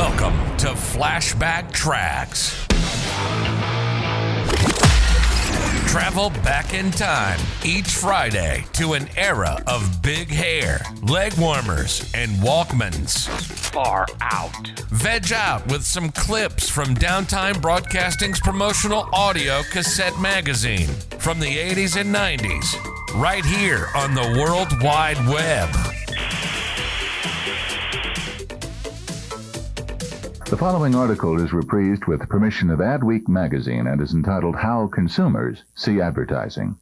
Welcome to Flashback Tracks. Travel back in time each Friday to an era of big hair, leg warmers, and Walkmans. Far out. Veg out with some clips from Downtime Broadcasting's promotional audio cassette magazine from the 80s and 90s, right here on the World Wide Web. The following article is reprised with permission of Adweek magazine and is entitled How Consumers See Advertising.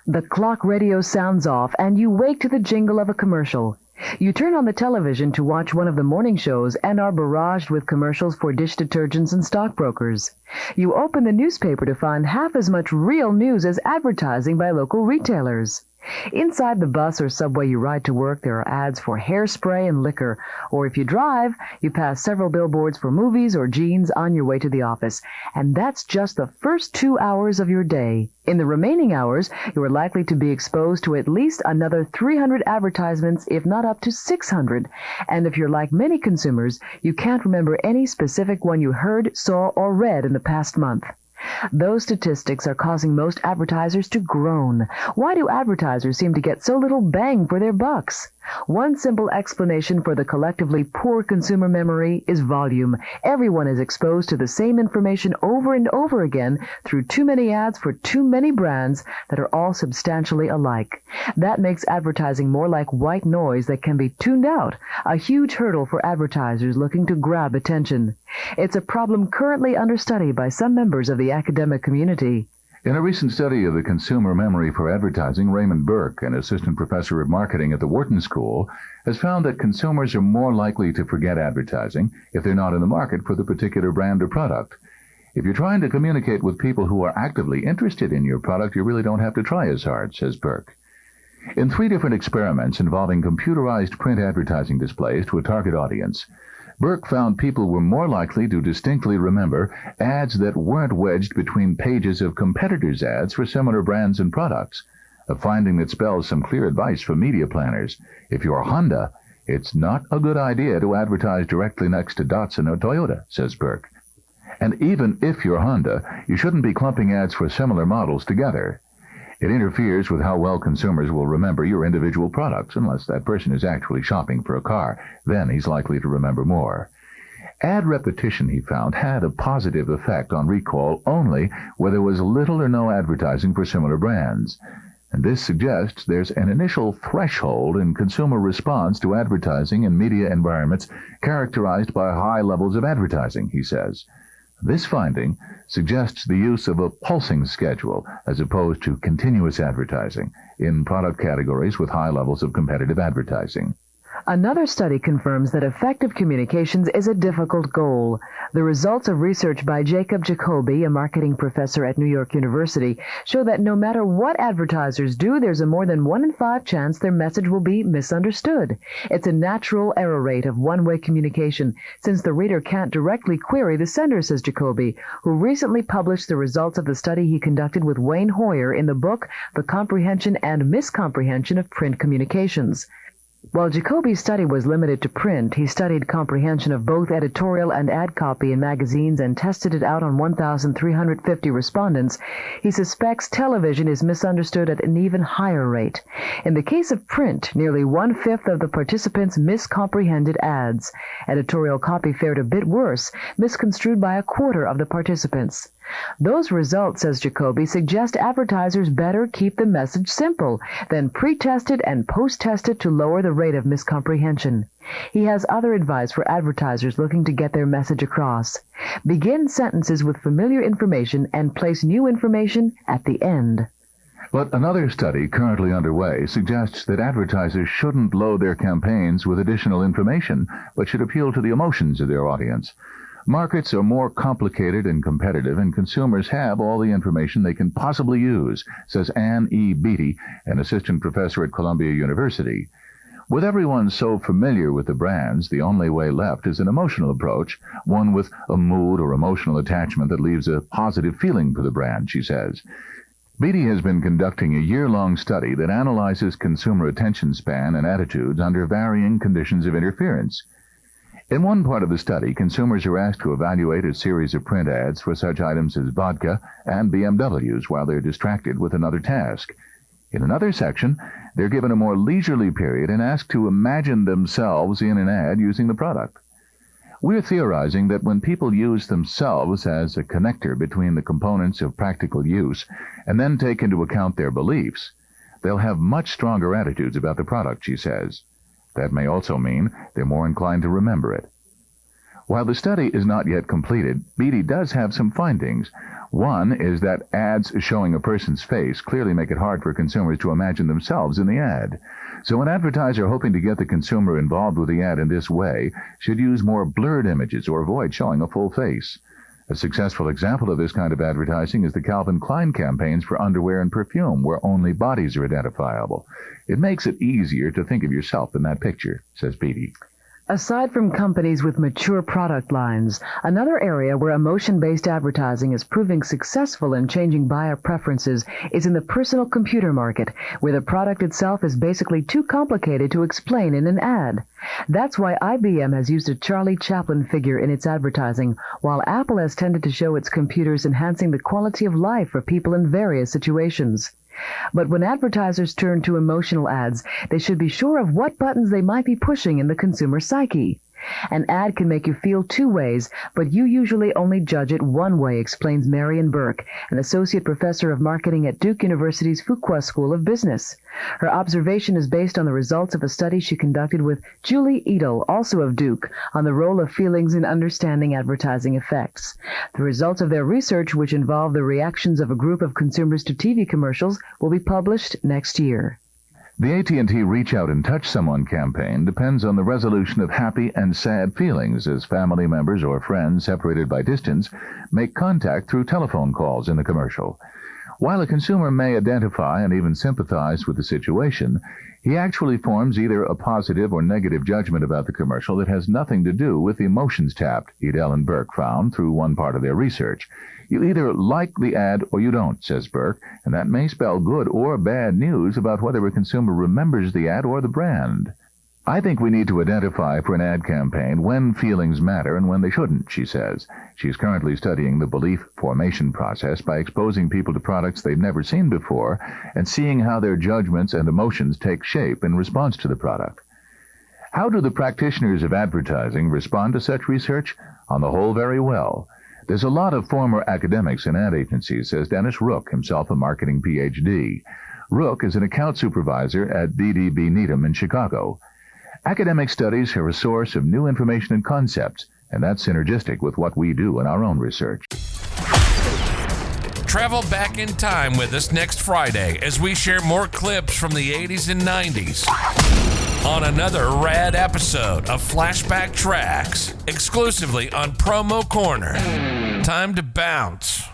The clock radio sounds off and you wake to the jingle of a commercial. You turn on the television to watch one of the morning shows and are barraged with commercials for dish detergents and stockbrokers. You open the newspaper to find half as much real news as advertising by local retailers. Inside the bus or subway you ride to work, there are ads for hairspray and liquor. Or if you drive, you pass several billboards for movies or jeans on your way to the office. And that's just the first 2 hours of your day. In the remaining hours, you are likely to be exposed to at least another 300 advertisements, if not up to 600. And if you're like many consumers, you can't remember any specific one you heard, saw, or read in the past month. Those statistics are causing most advertisers to groan. Why do advertisers seem to get so little bang for their bucks? One simple explanation for the collectively poor consumer memory is volume. Everyone is exposed to the same information over and over again through too many ads for too many brands that are all substantially alike. That makes advertising more like white noise that can be tuned out, a huge hurdle for advertisers looking to grab attention. It's a problem currently under study by some members of the academic community. In a recent study of the consumer memory for advertising, Raymond Burke, an assistant professor of marketing at the Wharton School, has found that consumers are more likely to forget advertising if they're not in the market for the particular brand or product. If you're trying to communicate with people who are actively interested in your product, you really don't have to try as hard, says Burke. In 3 different experiments involving computerized print advertising displays to a target audience, Burke found people were more likely to distinctly remember ads that weren't wedged between pages of competitors' ads for similar brands and products, a finding that spells some clear advice for media planners. If you're Honda, it's not a good idea to advertise directly next to Datsun or Toyota, says Burke. And even if you're Honda, you shouldn't be clumping ads for similar models together. It interferes with how well consumers will remember your individual products, unless that person is actually shopping for a car. Then he's likely to remember more. Ad repetition, he found, had a positive effect on recall only where there was little or no advertising for similar brands. And this suggests there's an initial threshold in consumer response to advertising in media environments characterized by high levels of advertising, he says. This finding suggests the use of a pulsing schedule as opposed to continuous advertising in product categories with high levels of competitive advertising. Another study confirms that effective communications is a difficult goal. The results of research by Jacob Jacoby, a marketing professor at New York University, show that no matter what advertisers do, there's a more than 1 in 5 chance their message will be misunderstood. It's a natural error rate of one-way communication, since the reader can't directly query the sender, says Jacoby, who recently published the results of the study he conducted with Wayne Hoyer in the book The Comprehension and Miscomprehension of Print Communications. While Jacoby's study was limited to print, he studied comprehension of both editorial and ad copy in magazines and tested it out on 1,350 respondents. He suspects television is misunderstood at an even higher rate. In the case of print, nearly 1/5 of the participants miscomprehended ads. Editorial copy fared a bit worse, misconstrued by 1/4 of the participants. Those results, says Jacoby, suggest advertisers better keep the message simple, then pre-test it and post-test it to lower the rate of miscomprehension. He has other advice for advertisers looking to get their message across. Begin sentences with familiar information and place new information at the end. But another study currently underway suggests that advertisers shouldn't load their campaigns with additional information, but should appeal to the emotions of their audience. Markets are more complicated and competitive, and consumers have all the information they can possibly use, says Ann E. Beatty, an assistant professor at Columbia University. With everyone so familiar with the brands, the only way left is an emotional approach, one with a mood or emotional attachment that leaves a positive feeling for the brand, she says. Beatty has been conducting a year-long study that analyzes consumer attention span and attitudes under varying conditions of interference. In one part of the study, consumers are asked to evaluate a series of print ads for such items as vodka and BMWs while they're distracted with another task. In another section, they're given a more leisurely period and asked to imagine themselves in an ad using the product. We're theorizing that when people use themselves as a connector between the components of practical use and then take into account their beliefs, they'll have much stronger attitudes about the product, she says. That may also mean they're more inclined to remember it. While the study is not yet completed, Beatty does have some findings. One is that ads showing a person's face clearly make it hard for consumers to imagine themselves in the ad. So an advertiser hoping to get the consumer involved with the ad in this way should use more blurred images or avoid showing a full face. A successful example of this kind of advertising is the Calvin Klein campaigns for underwear and perfume, where only bodies are identifiable. It makes it easier to think of yourself in that picture, says Beatty. Aside from companies with mature product lines, another area where emotion-based advertising is proving successful in changing buyer preferences is in the personal computer market, where the product itself is basically too complicated to explain in an ad. That's why IBM has used a Charlie Chaplin figure in its advertising, while Apple has tended to show its computers enhancing the quality of life for people in various situations. But when advertisers turn to emotional ads, they should be sure of what buttons they might be pushing in the consumer psyche. An ad can make you feel two ways, but you usually only judge it one way, explains Marion Burke, an associate professor of marketing at Duke University's Fuqua School of Business. Her observation is based on the results of a study she conducted with Julie Edel, also of Duke, on the role of feelings in understanding advertising effects. The results of their research, which involve the reactions of a group of consumers to TV commercials, will be published next year. The AT&T Reach Out and Touch Someone campaign depends on the resolution of happy and sad feelings as family members or friends separated by distance make contact through telephone calls in the commercial. While a consumer may identify and even sympathize with the situation, he actually forms either a positive or negative judgment about the commercial that has nothing to do with the emotions tapped, Edel and Burke found through one part of their research. You either like the ad or you don't, says Burke, and that may spell good or bad news about whether a consumer remembers the ad or the brand. I think we need to identify for an ad campaign when feelings matter and when they shouldn't, she says. She's currently studying the belief formation process by exposing people to products they've never seen before and seeing how their judgments and emotions take shape in response to the product. How do the practitioners of advertising respond to such research? On the whole, very well. There's a lot of former academics in ad agencies, says Dennis Rook, himself a marketing Ph.D. Rook is an account supervisor at DDB Needham in Chicago. Academic studies are a source of new information and concepts, and that's synergistic with what we do in our own research. Travel back in time with us next Friday as we share more clips from the 80s and 90s on another rad episode of Flashback Tracks, exclusively on Promo Corner. Time to bounce.